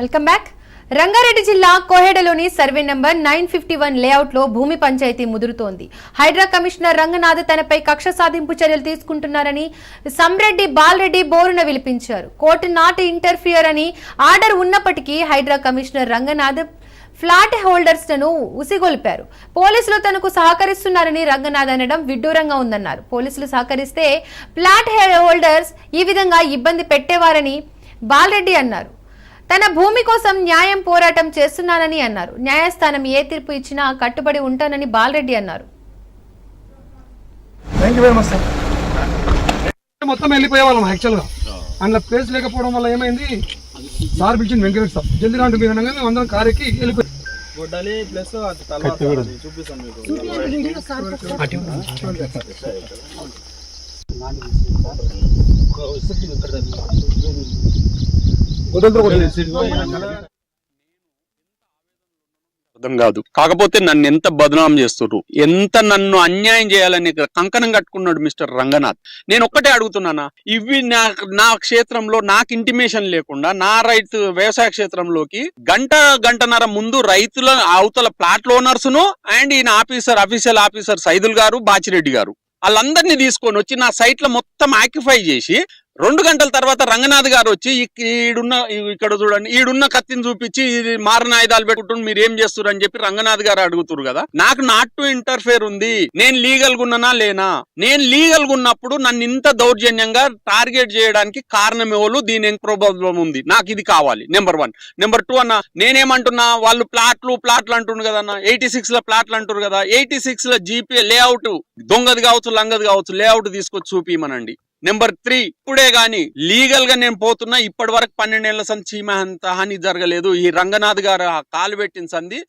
Welcome back. Rangareddy జిల్లా కోహెడలోని survey number 951 layout లో భూమి పంచాయతీ ముదురుతోంది. హైడ్రా కమిషనర్ రంగనాథ్ తనపై కక్ష సాధింపు చర్యలు తీసుకుంటున్నారని సంరెడ్డి బాలరెడ్డి బోరున విలిపించారు. కోర్టు నాట్ ఇంటర్ఫియర్ అని ఆర్డర్ ఉన్నప్పటికీ Hydraa commissioner Ranganath flat holders ను ఉసిగొల్పారు. పోలీసులు తనకు సహకరిస్తున్నారని రంగనాథ్ అనడం విడ్డూరంగా ఉందన్నారు. పోలీసులు సహకరిస్తే ఫ్లాట్ హోల్డర్స్ ఈ విధంగా ఇబ్బంది పెట్టేవారని బాలరెడ్డి అన్నారు. తన భూమి కోసం న్యాయం పోరాటం చేస్తున్నానని అన్నారు. న్యాయస్థానం ఏ తీర్పు ఇచ్చినా కట్టుబడి ఉంటానని బాలరెడ్డి అన్నారు. మొత్తం వెళ్ళిపోయేవాళ్ళం యాక్చువల్గా అందులో ప్లేస్ లేకపోవడం వల్ల ఏమైంది, సార్ పిలిచింది వెంకటేష్ సార్ జల్దీ అంటే మీరు అనగానే అందరం కారెక్కి వెళ్ళిపోయి అర్థం కాదు. కాకపోతే నన్ను ఎంత బదనాం చేస్తున్నారు, ఎంత నన్ను అన్యాయం చేయాలని కంకణం కట్టుకున్నాడు మిస్టర్ రంగనాథ్. నేను ఒక్కటే అడుగుతున్నానా, ఇవి నా క్షేత్రంలో నాకు ఇంటిమేషన్ లేకుండా నా రైతు వ్యవసాయ క్షేత్రంలోకి గంటన్నర ముందు రైతుల అవతల ప్లాట్ ఓనర్స్ ను అండ్ ఈయన అఫీషియల్ ఆఫీసర్ సైదుల్ గారు, బాచిరెడ్డి గారు వాళ్ళందరినీ తీసుకొని వచ్చి నా సైట్ లో మొత్తం ఆక్యుపై చేసి 2 గంటల తర్వాత రంగనాథ్ గారు వచ్చి ఇక్కడ చూడండి ఈడున్న కత్తిని చూపించి ఇది మారణ ఆయుధాలు పెట్టుకుంటూ మీరు ఏం చేస్తారు అని చెప్పి రంగనాథ్ గారు అడుగుతారు కదా. నాకు నాట్ టు ఇంటర్ఫేర్ ఉంది. నేను లీగల్ గా ఉన్నానా లేనా? నేను లీగల్ గా ఉన్నప్పుడు నన్ను ఇంత దౌర్జన్యంగా టార్గెట్ చేయడానికి కారణం ఎవరు? దీని ఏం ప్రాబ్లం ఉంది? నాకు ఇది కావాలి. నెంబర్ 1. నెంబర్ 2 అన్న నేనేమంటున్నా, వాళ్ళు ప్లాట్లు అంటున్నారు కదన్న, 86 లో ప్లాట్లు అంటారు కదా, 86 లో జీపీ లేఅవుట్ దొంగది కావచ్చు లంగది కావచ్చు లేఅవుట్ తీసుకొచ్చి చూపిమనండి. నెంబర్ 3 ఇప్పుడే గాని లీగల్ గా నేను పోతున్నా. ఇప్పటి వరకు 12 ఏళ్ల సంది చీమ అంత హాని జరగలేదు. ఈ రంగనాథ్ గారు కాలు పెట్టిన సంది